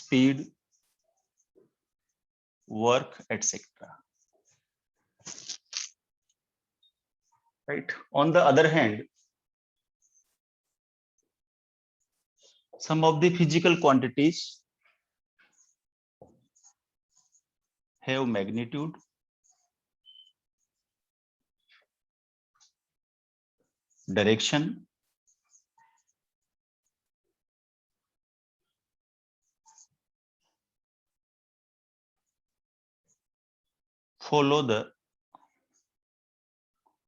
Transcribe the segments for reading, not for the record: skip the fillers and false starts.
speed, work, etc. Right. On the other hand, some of the physical quantities have magnitude, direction, follow the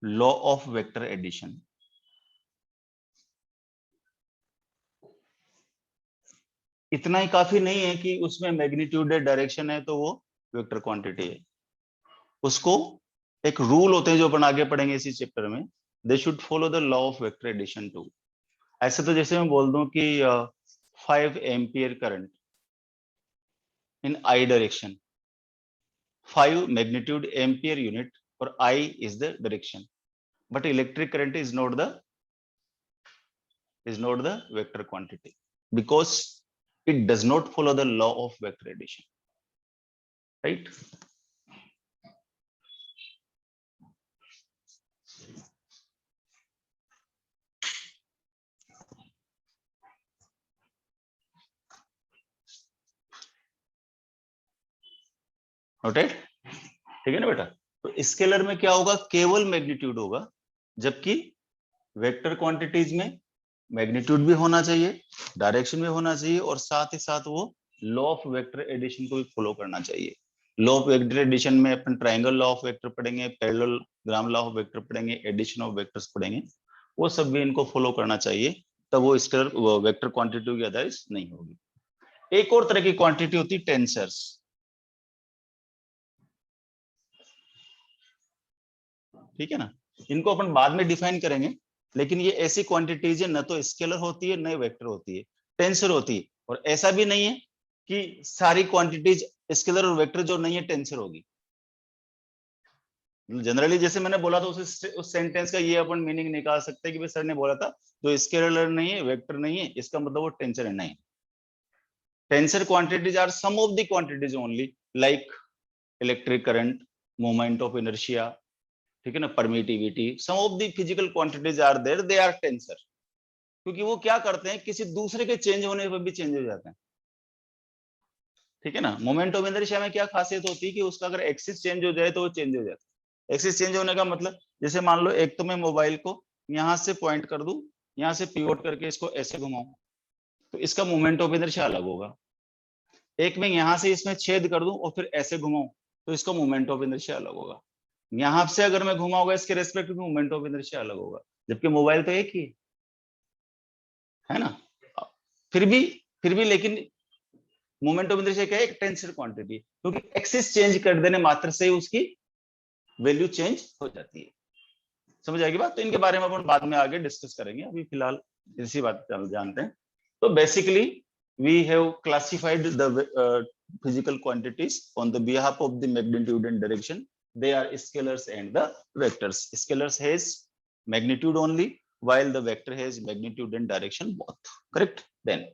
law of vector addition. इतना ही काफी नहीं है कि उसमें magnitude है, direction है तो वो वेक्टर क्वांटिटी है। उसको एक रूल होते हैं जो अपन आगे पढ़ेंगे इसी चैप्टर में, they should follow the law of vector addition too. ऐसे तो जैसे मैं बोल दूं कि 5 ampere current in I direction, 5 magnitude ampere unit or I is the direction, but electric current is not the vector quantity because it does not follow the law of vector addition, right? Noted? ठीक है ना बेटा? तो scalar में क्या होगा, केवल magnitude होगा, जबकि वेक्टर क्वांटिटीज में मैग्नीट्यूड भी होना चाहिए, डायरेक्शन भी होना चाहिए, और साथ ही साथ वो लॉ ऑफ वेक्टर एडिशन को भी फॉलो करना चाहिए। लॉ ऑफ वेक्टर एडिशन में अपन ट्रायंगल लॉ ऑफ वेक्टर पढ़ेंगे, पैरेललोग्राम लॉ ऑफ वेक्टर पढ़ेंगे, एडिशन ऑफ वेक्टर्स पढ़ेंगे, वो सब भी इनको फॉलो करना चाहिए, तब वो स्केलर वेक्टर क्वांटिटी की अदरवाइज नहीं होगी। एक और तरह की क्वांटिटी होती है टेंसर्स, ठीक है ना? इनको अपन बाद में डिफाइन करेंगे, लेकिन ये ऐसी क्वांटिटीज है, न तो स्केलर होती है न वेक्टर होती है, टेंसर होती है। और ऐसा भी नहीं है कि सारी क्वांटिटीज स्केलर और वेक्टर जो नहीं है टेंसर होगी। जनरली जैसे मैंने बोला था उस सेंटेंस का ये अपन मीनिंग निकाल सकते हैं कि भाई सर ने बोला था जो स्केलर नहीं है, वेक्टर नहीं है, इसका मतलब वो टेंसर है। नहीं, tensor quantities are some of the quantities only, like electric current, moment of inertia, ठीक है ना, permittivity, some of the physical quantities are there, they are tensor. क्योंकि वो क्या करते हैं, किसी दूसरे के चेंज होने पर भी चेंज हो जाते हैं, ठीक है ना। मोमेंट ऑफ इनर्शिया में क्या खासियत होती है कि उसका अगर एक्सिस चेंज हो जाए तो वो चेंज हो जाता है। एक्सिस चेंज होने का मतलब, जैसे मान लो एक तो मैं मोबाइल को यहां से पॉइंट कर दूं, यहां से पिवोट करके इसको ऐसे घुमाऊं, तो इसका मोमेंट ऑफ इनर्शिया अलग होगा। एक मैं यहां से इसमें छेद कर दूं और फिर ऐसे घुमाऊं, तो इसका मोमेंट ऑफ इनर्शिया अलग होगा। यहां से अगर मैं घुमाऊंगा इसके रेस्पेक्ट में, मोमेंट ऑफ इनर्शिया अलग होगा, जबकि मोबाइल तो एक ही है ना। फिर भी लेकिन मोमेंट ऑफ इनर्शिया क्या है, एक टेंसर क्वांटिटी, क्योंकि एक्सिस चेंज कर देने मात्र से ही उसकी वैल्यू चेंज हो जाती है। समझ आएगी बात? तो इनके बारे में अपन बाद में आगे डिस्कस करेंगे, अभी फिलहाल इसी बात जानते हैं। तो basically we have classified the physical quantities on the behalf of the magnitude and direction. They are scalars and the vectors. Scalars has magnitude only, while the vector has magnitude and direction both. Correct? Then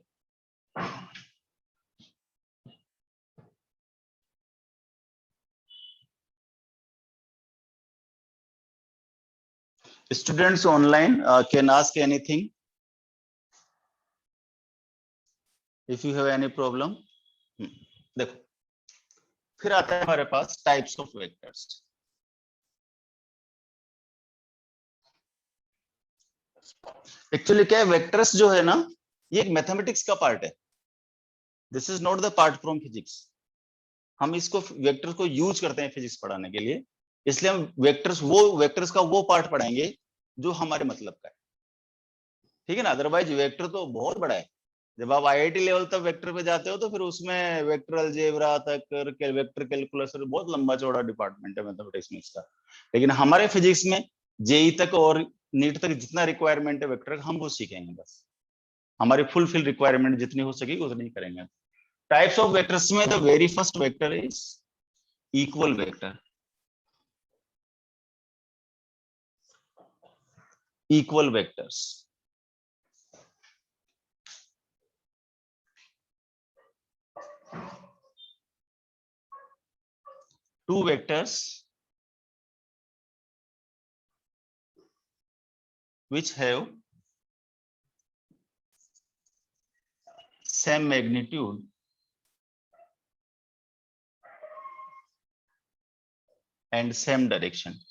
students online can ask anything if you have any problem. देखो, फिर आता है हमारे पास types of vectors. Actually क्या है, vectors जो है ना, ये एक मैथमेटिक्स का पार्ट है, this is not the part from physics. हम इसको वेक्टर्स को यूज करते हैं फिजिक्स पढ़ाने के लिए, इसलिए हम वेक्टर्स का वो पार्ट पढ़ाएंगे जो हमारे मतलब का है, ठीक है ना। अदरवाइज वेक्टर तो बहुत बड़ा है, जब आप आईआईटी लेवल तक वेक्टर पे जाते हो तो फिर उसमें वेक्टर अलजेब्रा तक, वेक्टर कैलकुलस, बहुत लंबा चौड़ा डिपार्टमेंट है मैथमेटिक्स में इसका। लेकिन हमारे फिजिक्स में जेई तक और नीट तक जितना रिक्वायरमेंट है वेक्टर, हम वो सीखेंगे बस। हमारी फुलफिल रिक्वायरमेंट जितनी हो सकेगी उतनी करेंगे। टाइप्स ऑफ वेक्टर्स में the very first vector is equal vector. Equal vectors, two vectors which have same magnitude and same direction.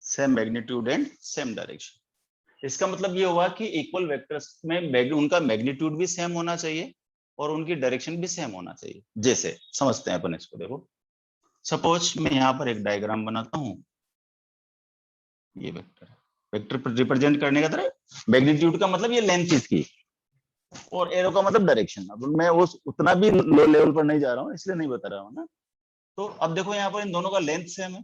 Same magnitude and same direction. इसका मतलब ये हुआ कि इक्वल वेक्टर्स में उनका मैग्नीट्यूड भी सेम होना चाहिए और उनकी डायरेक्शन भी सेम होना चाहिए। जैसे समझते हैं अपन इसको, देखो सपोज मैं यहाँ पर एक डायग्राम बनाता हूँ, ये वेक्टर है, वेक्टर रिप्रेजेंट करने का तरह मैग्नीट्यूड का मतलब ये लेंथ इसकी और एरो का मतलब डायरेक्शन। अब मैं उतना भी लो लेवल पर नहीं जा रहा हूँ इसलिए नहीं बता रहा हूँ ना। तो अब देखो यहाँ पर इन दोनों का लेंथ सेम है,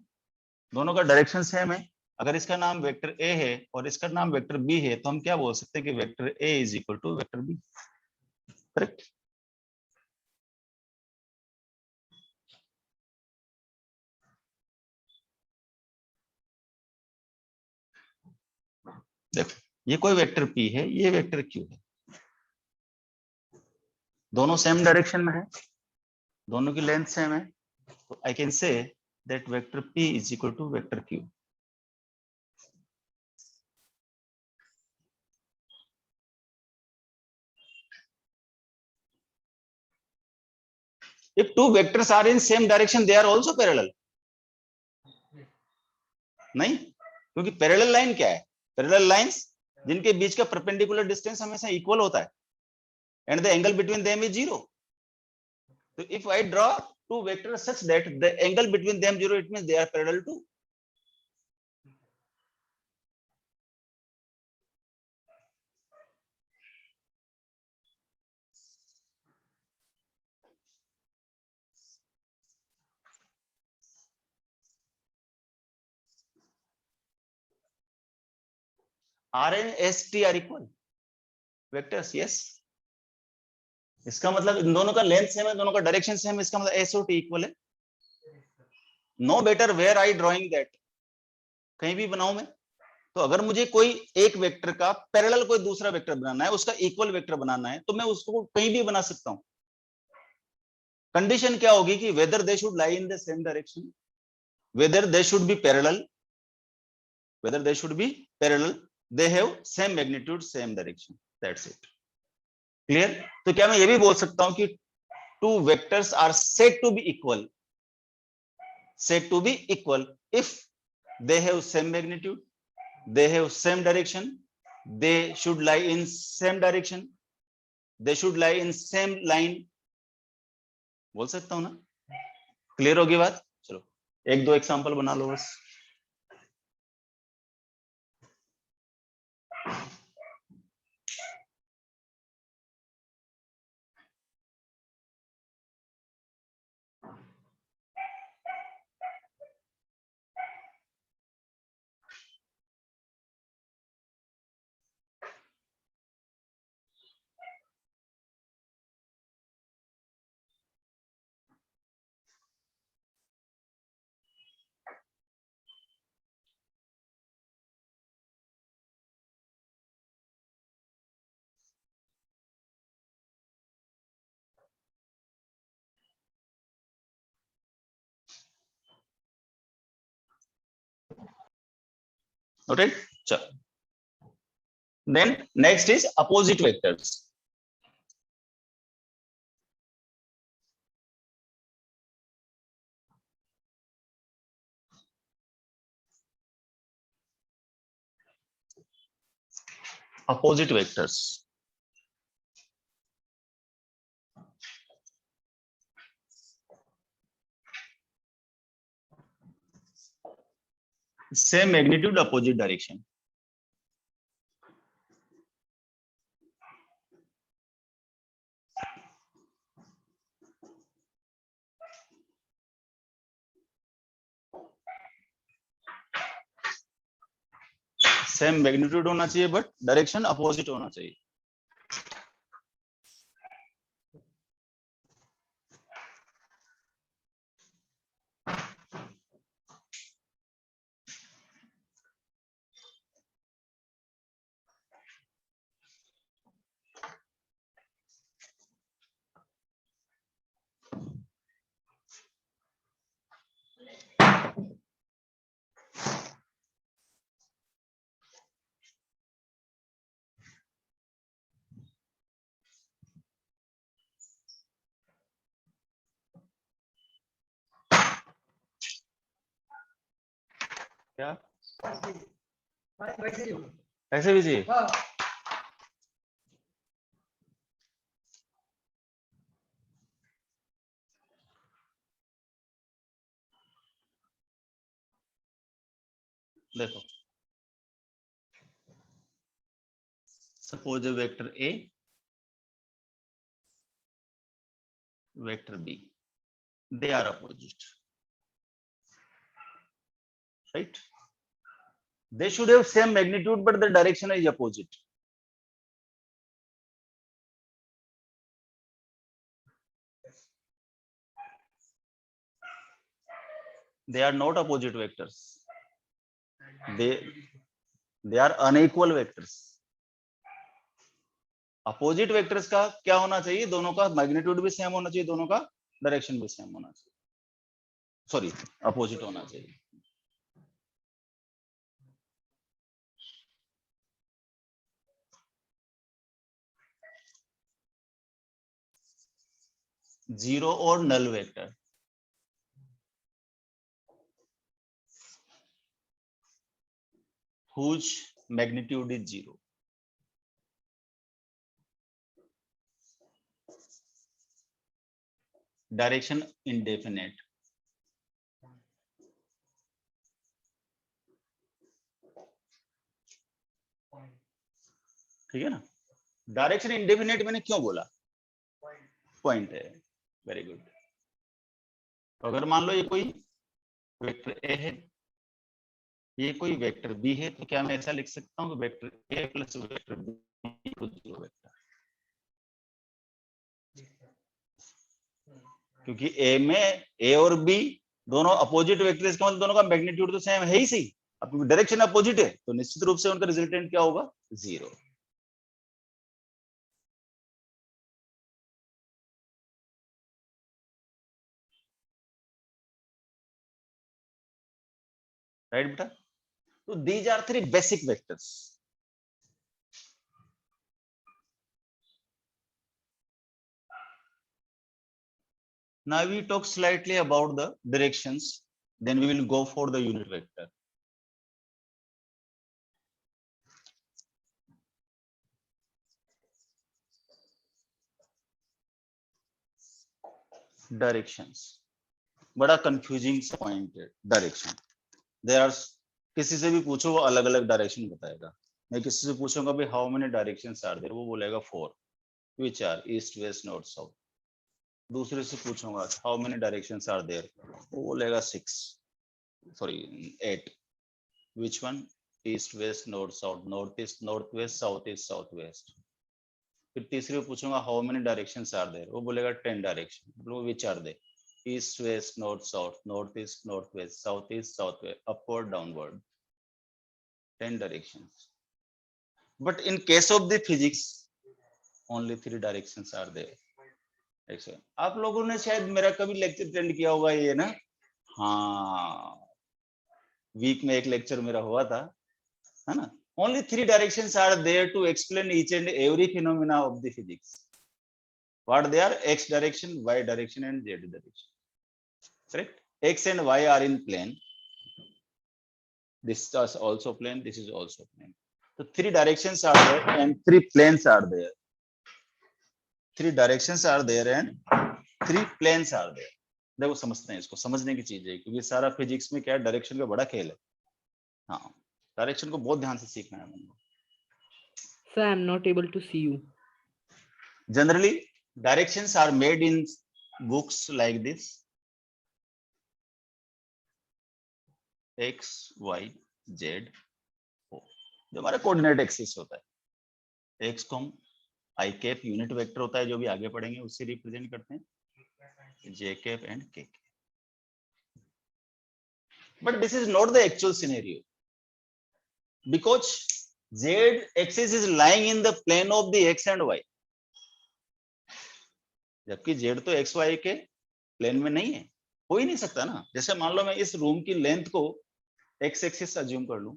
दोनों का डायरेक्शन सेम है। अगर इसका नाम वेक्टर ए है और इसका नाम वेक्टर बी है तो हम क्या बोल सकते हैं कि vector A is equal to vector B. Correct. देखो ये कोई वेक्टर पी है, ये वेक्टर क्यू है, दोनों सेम डायरेक्शन में है, दोनों की लेंथ सेम है, तो I can say that vector P is equal to vector Q. If two vectors are in same direction, they are also parallel. नहीं, क्योंकि पैरेलल लाइन क्या है? पैरेलल लाइंस जिनके बीच का परपेंडिकुलर डिस्टेंस हमेशा इक्वल होता है and the angle between them is zero. तो if I draw two vectors such that the angle between them zero, it means they are parallel to. R and S T are equal vectors, yes. इसका मतलब इन दोनों का length same है, दोनों का direction same है, इसका मतलब S और T इक्वल है। No better where I drawing that, कहीं भी बनाऊं मैं। तो अगर मुझे कोई एक वेक्टर का पैरेलल कोई दूसरा वेक्टर बनाना है, उसका इक्वल वेक्टर बनाना है, तो मैं उसको कहीं भी बना सकता हूं। कंडीशन क्या होगी कि whether they should lie in the same direction, whether they should be parallel, whether they should be parallel, they have same magnitude same direction, that's it. Clear? तो क्या मैं ये भी बोल सकता हूं कि two vectors are said to be equal, said to be equal if they have same magnitude, they have same direction, they should lie in same direction, they should lie in same line। बोल सकता हूं ना? Clear होगी बात? चलो एक दो example बना लो बस। Alright, चलो then next is opposite vectors। opposite vectors, same magnitude opposite direction। Same magnitude होना चाहिए बट डायरेक्शन अपोजिट होना चाहिए। क्या ऐसे भी चाहिए? देखो, suppose vector A, vector B, they are opposite, right? They should have same magnitude, but the direction is opposite. They are not opposite vectors. They are unequal vectors. Opposite vectors का क्या होना चाहिए? दोनों का मैग्नीट्यूड भी same होना चाहिए, दोनों का डायरेक्शन भी सेम होना चाहिए, सॉरी अपोजिट होना चाहिए। जीरो और null vector, whose magnitude is zero. Direction indefinite. ठीक है ना? डायरेक्शन इंडेफिनेट मैंने क्यों बोला? पॉइंट है, वेरी गुड। अगर मान लो ये कोई वेक्टर ए है, ये कोई वेक्टर बी है, तो क्या मैं ऐसा लिख सकता हूँ कि vector A plus vector B equal zero vector, क्योंकि ए में ए और बी दोनों अपोजिट वेक्टर, इसका मतलब दोनों का मैग्नीट्यूड तो सेम है ही सही, अब क्योंकि डायरेक्शन अपोजिट है तो निश्चित रूप से उनका रिजल्टेंट क्या होगा? जीरो। राइट बेटा? तो these are three basic vectors. Now we talk slightly about the directions, then we will go for the unit vector. Directions, बड़ा confusing पॉइंट है डायरेक्शन। There are, किसी से भी पूछो वो अलग अलग डायरेक्शन बताएगा। मैं किसी से पूछूंगा भी how many directions are there, वो बोलेगा 4, which are east west north south. दूसरे से पूछूंगा how many directions are there, वो बोलेगा 6, sorry 8, which one? East west north south, north east north west, south east south west. फिर तीसरे पूछूंगा how many directions are there, वो बोलेगा 10 direction, which are they? East west north south, north east north west, south east south waste, upward downward, 10 directions. But in case of the physics, only 3 directions are there. Excellent. आप लोगों ने शायद मेरा कभी lecture attend किया होगा ये ना? हाँ, वीक में एक लेक्चर मेरा हुआ था, है ना? Only 3 directions are there to explain each and every phenomena of the physics. What they are? X direction, Y direction, and Z direction. Correct? X and Y are in plane. This is also plane. This is also plane. So 3 directions are there and 3 planes are there. 3 directions are there and 3 planes are there. देखो समझते हैं इसको, समझने की चीज है, क्योंकि सारा फिजिक्स में क्या है, डायरेक्शन का बड़ा खेल है। हाँ, डायरेक्शन को बहुत ध्यान से सीखना है हमको। Sir, I am not able to see you. Generally, directions are made in books like this: X, Y, Z, O. जो हमारा कोऑर्डिनेट एक्सिस होता है। X को हम आई कैप यूनिट वेक्टर होता है, जो भी आगे पढ़ेंगे उससे रिप्रेजेंट करते हैं, J cap and K cap. But this is not the actual scenario, because Z axis is lying in the plane of the X and Y, जबकि Z तो X Y के प्लेन में नहीं है, हो ही नहीं सकता ना। जैसे मान लो मैं इस रूम की लेंथ को X एक्सिस अज्यूम कर लूं,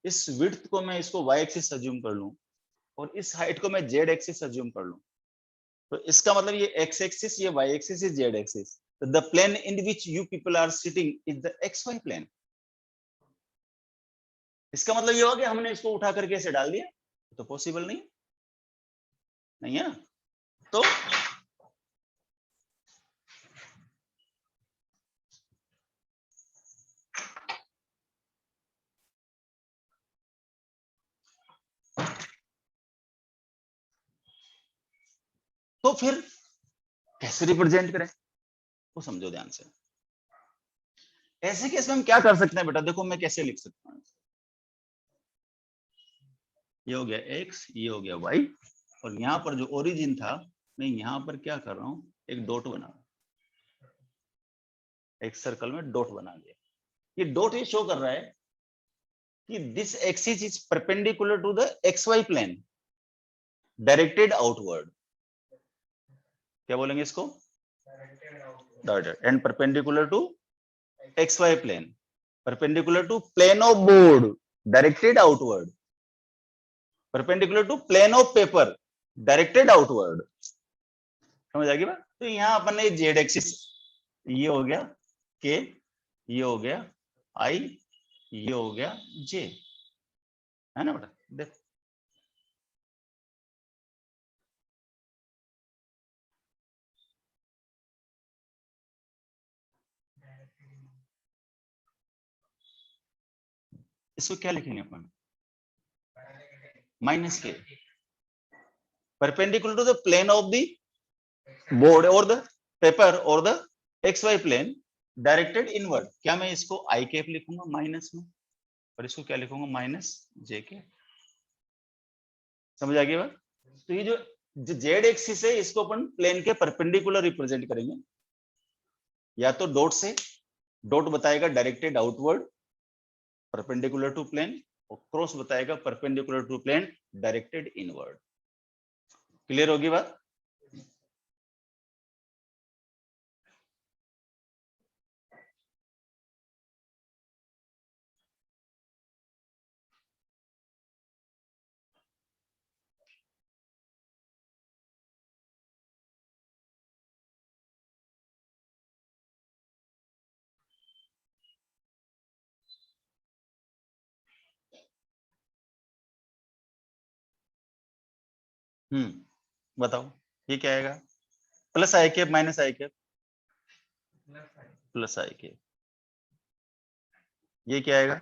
इस विड्थ को मैं इसको Y एक्सिस अज्यूम कर लूं, और इस हाइट को मैं Z एक्सिस अज्यूम कर लूं, तो इसका मतलब ये X एक्सिस, ये Y एक्सिस, ये Z axis. The plane in which you people are sitting is the XY plane. इसका मतलब ये हुआ कि हमने इसको उठा करके ऐसे डाल दिया, तो पॉसिबल नहीं, नहीं है ना। तो फिर कैसे रिप्रेजेंट करें वो समझो ध्यान से। ऐसे केस में हम क्या कर सकते हैं बेटा, देखो मैं कैसे लिख सकता हूँ, ये हो गया x, ये हो गया y, और यहाँ पर जो ओरिजिन था मैं यहाँ पर क्या कर रहा हूँ, एक डॉट बना रहा हूँ, एक सर्कल में डॉट बना दिया। ये डॉट ये शो कर रहा है कि this axis is perpendicular to the xy plane directed outward. क्या बोलेंगे इसको, directed and perpendicular to xy plane, perpendicular to plane of board directed outward, perpendicular to plane of paper directed outward. समझ आ गई बात। तो यहाँ अपन ने जेड एक्सिस, ये हो गया के, ये हो गया आई, ये हो गया जे, है ना बेटा। देखो इसको क्या लिखेंगे अपन, minus k, perpendicular to the plane of the board और द पेपर और the x y plane directed inward. क्या मैं इसको आई कैप लिखूंगा माइनस में, और इसको क्या लिखूंगा, माइनस जे के। समझ आ गई बात। तो ये जो जेड एक्सिस है इसको अपन प्लेन के परपेंडिकुलर रिप्रेजेंट करेंगे, या तो डॉट से, डॉट बताएगा directed outward perpendicular to plane, और क्रॉस बताएगा perpendicular to plane directed inward. Clear होगी बात। बताओ ये क्या आएगा, plus i cap minus i cap, plus i cap. ये क्या आएगा,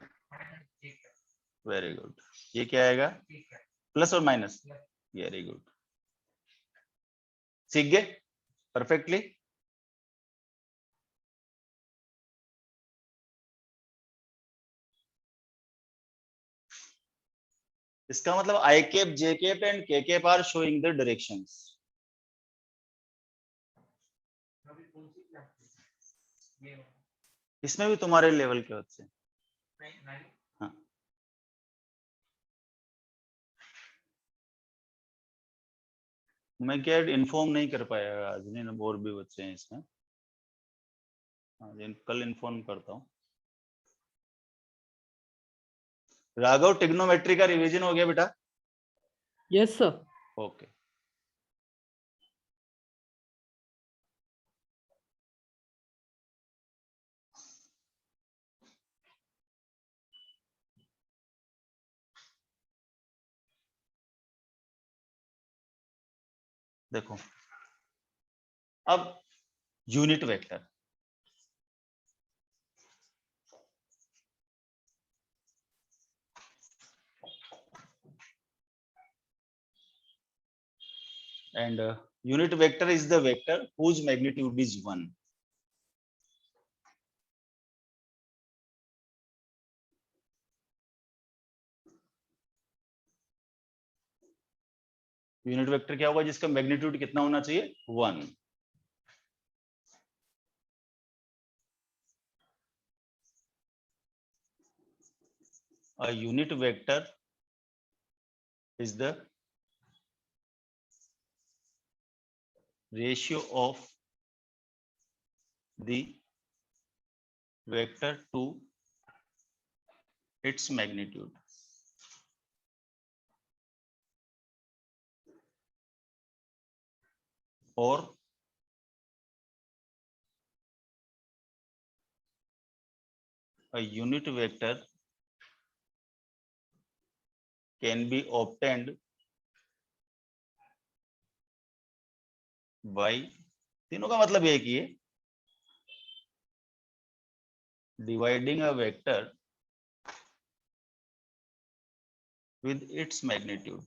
वेरी गुड। ये क्या आएगा, प्लस और माइनस, वेरी गुड। सीख गए परफेक्टली। इसका मतलब i cap, j cap and k cap are showing the directions. इसमें भी तुम्हारे लेवल के बच्चे, हाँ। मैं क्या इन्फॉर्म नहीं कर पाया आज, नहीं और भी बच्चे हैं इसमें, हाँ कल इन्फॉर्म करता हूँ। राघव टिग्नोमेट्री का रिवीजन हो गया बेटा? Yes, sir. ओके। देखो अब unit vector, and unit vector is the vector whose magnitude is 1. Unit vector क्या होगा, जिसका मैग्नीट्यूड कितना होना चाहिए, 1। A unit vector is the ratio of the vector to its magnitude. Or a unit vector can be obtained by, तीनों का मतलब ये कि dividing a vector with its magnitude.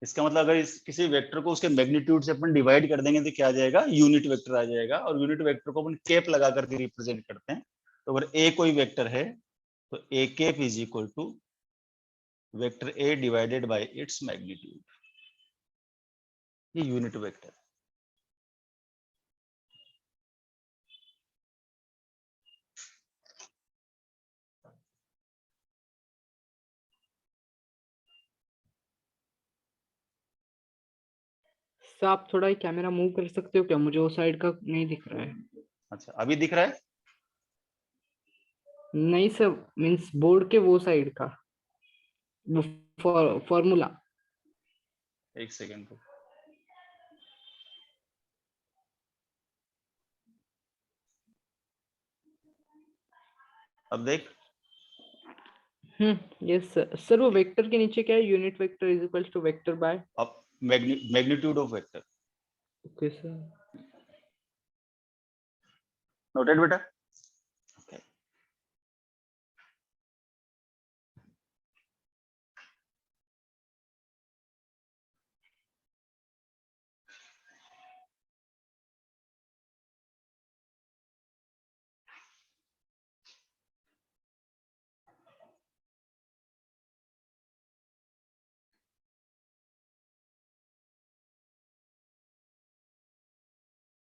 इसका मतलब अगर किसी वेक्टर को उसके मैग्नीट्यूड से अपन डिवाइड कर देंगे तो क्या आ जाएगा, यूनिट वेक्टर आ जाएगा। और यूनिट वेक्टर को अपन कैप लगा करके रिप्रेजेंट करते हैं। तो अगर ए कोई वेक्टर है तो A cap is equal to vector A divided by its magnitude, ये यूनिट वेक्टर। सर आप थोड़ा कैमरा मूव कर सकते हो क्या? मुझे वो साइड का नहीं दिख रहा है। अच्छा, अभी दिख रहा है? नहीं सर, मीन्स बोर्ड के वो साइड का वो फॉर्मूला। एक सेकेंड को। अब देख, यस सर। सर वो वेक्टर के नीचे क्या है? Unit vector is equal to vector by. अब magnitude of vector. Okay sir. Noted बेटा? okay.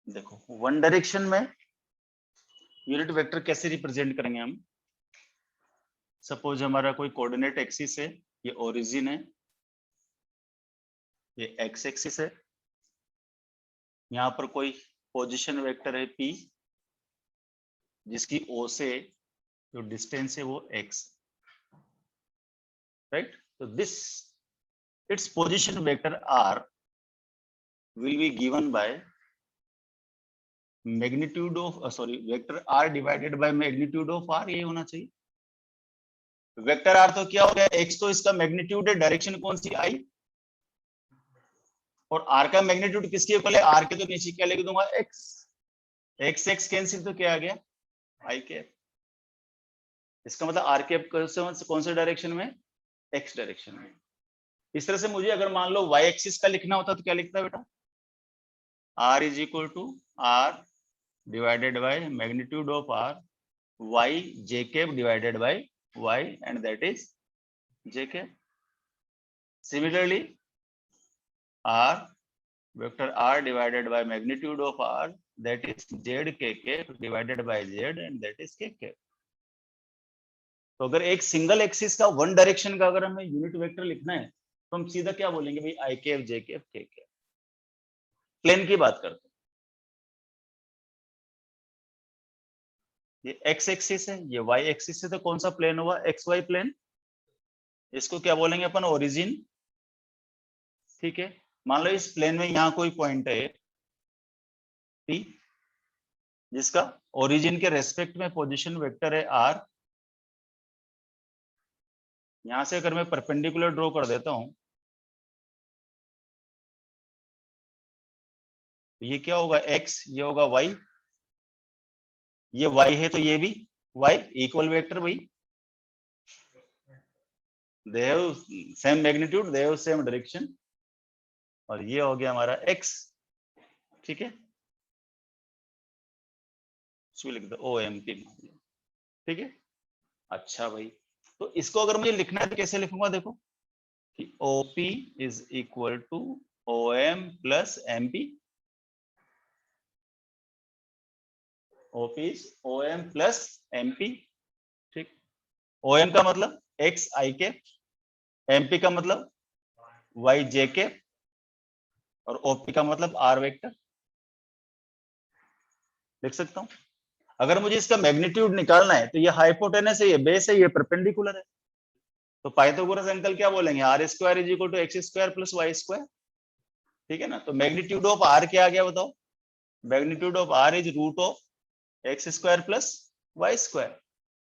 देखो, वन डायरेक्शन में यूनिट वेक्टर कैसे रिप्रेजेंट करेंगे हम? सपोज हमारा कोई कोऑर्डिनेट एक्सिस है, ये ओरिजिन है, ये एक्स एक्सिस है, यहाँ पर कोई पोजीशन वेक्टर है p, जिसकी o से जो डिस्टेंस है वो x, राइट? तो this its position vector r will be given by magnitude of vector r divided by magnitude of r, ये होना चाहिए। वेक्टर r तो क्या हो गया, x तो इसका मैग्नीट्यूड है, डायरेक्शन कौन सी i, और r का मैग्नीट्यूड किसके इक्वल है, r के तो नीचे क्या लिख दूंगा, x, x x कैंसिल तो क्या आ गया, i कैप। इसका मतलब r कैप कौन से डायरेक्शन में, x डायरेक्शन में। इस तरह से मुझे अगर मान लो y एक्सिस का लिखना होता तो क्या लिखता है बेटा, r is equal to r divided by magnitude of r, y j cap divided by y, and that is j cap. Similarly r vector r divided by magnitude of r, that is z k cap divided by z, and that is k cap. तो अगर एक single axis का one direction का अगर हमें unit vector लिखना है तो हम सीधा क्या बोलेंगे भाई, आई कैप जे कैप के कैप। प्लेन की बात करते हैं, ये एक्स एक्सिस है, ये वाई एक्सिस है, तो कौन सा प्लेन हुआ, एक्स वाई प्लेन। इसको क्या बोलेंगे अपन, ओरिजिन। ठीक है, मान लो इस प्लेन में यहाँ कोई पॉइंट है P, जिसका ओरिजिन के रेस्पेक्ट में पोजीशन वेक्टर है r। यहां से अगर मैं परपेंडिकुलर ड्रॉ कर देता हूं, तो ये क्या होगा, x, ये होगा y, ये y है तो ये भी y, इक्वल वेक्टर भाई, they have same magnitude, they have same direction, और ये हो गया हमारा x। ठीक है, इसको लिख दो OMP। ठीक है, अच्छा भाई, तो इसको अगर मुझे लिखना है तो कैसे लिखूंगा, देखो कि OP is equal to OM plus MP। OP is OM plus MP। ठीक, OM का मतलब XIK, MP का मतलब YJK और OP का मतलब R वेक्टर। लिख सकता हूं। अगर मुझे इसका मैग्नीट्यूड निकालना है तो ये हाइपोटेनस है, ये बेस है, ये परपेंडिकुलर है। तो पाइथागोरस अंकल क्या बोलेंगे, r square is equal to x square plus y square. ठीक है ना। तो मैग्नीट्यूड ऑफ आर क्या आ गया बताओ, magnitude of r is root of x square plus y square.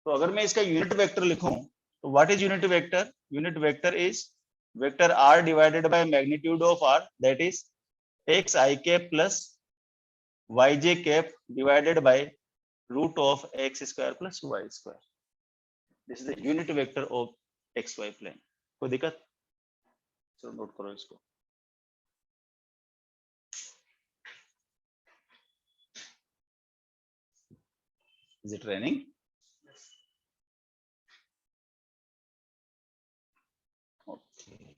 तो अगर मैं इसका यूनिट वेक्टर लिखूं तो what is unit vector, unit vector is vector r divided by magnitude of r, that is x i cap plus y j cap divided by root of x square plus y square. This is the unit vector of x y plane. कोई दिक्कत, चलो note करो इसको। Is it raining? Okay.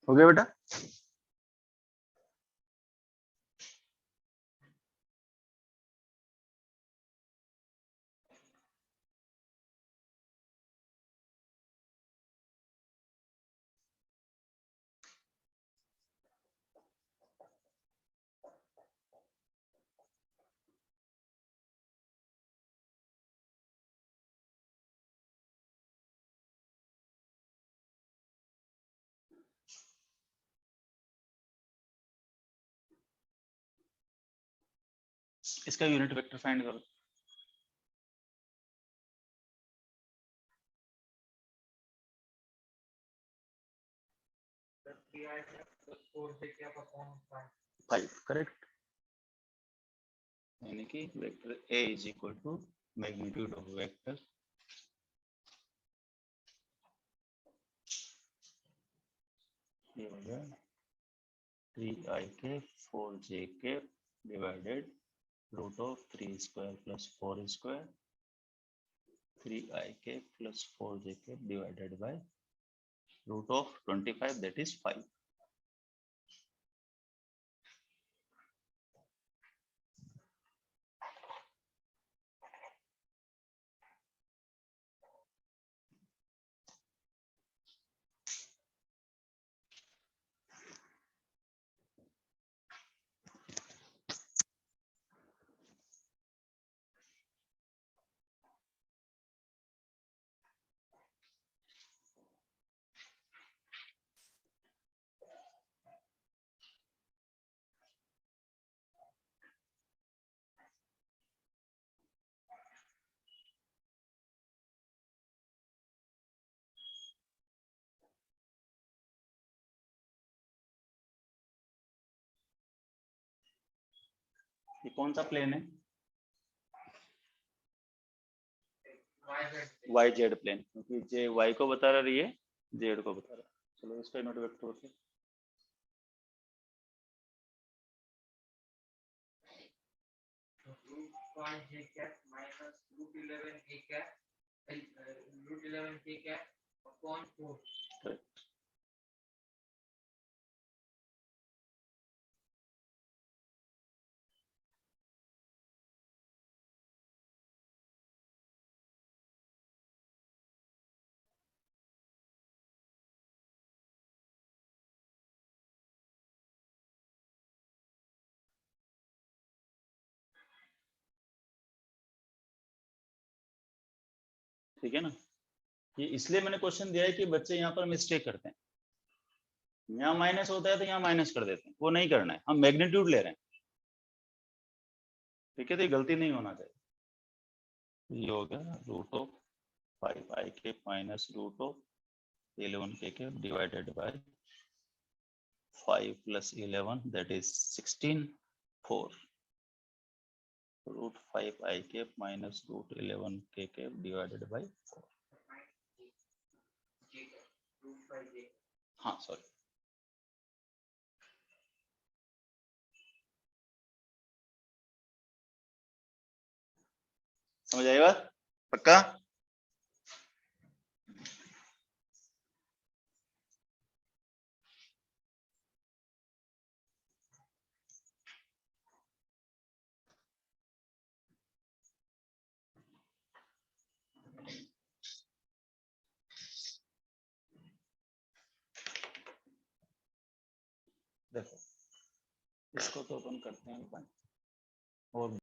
हो गया बेटा। इसका unit vector find करो। Five, correct. यानी कि vector A is equal to magnitude of vector ये हो गया 3ik 4jk divided root of 3 square plus 4 square 3ik plus 4jk divided by root of 25 that is 5। ये कौन सा प्लेन है? वाई जेड प्लेन, क्योंकि जे वाई को बता रहा है, ये जेड को बता रहा है। चलो इसका नोट वेक्टर होते करेक्ट। ठीक है ना, ये इसलिए मैंने क्वेश्चन दिया है कि बच्चे यहाँ पर मिस्टेक करते हैं। यहाँ माइनस होता है तो यहाँ माइनस कर देते हैं, वो नहीं करना है, हम मैग्नीट्यूड ले रहे हैं। ठीक है, तो ये गलती नहीं होना चाहिए। ये हो गया root of 5 i cap minus root of 11 k cap divided by 5 plus 11, that is 16, 4 root 5 I cap minus root 11 k cap divided by 4. हाँ सॉरी, समझ आई बात? पक्का? देखो इसको तो अपन करते हैं और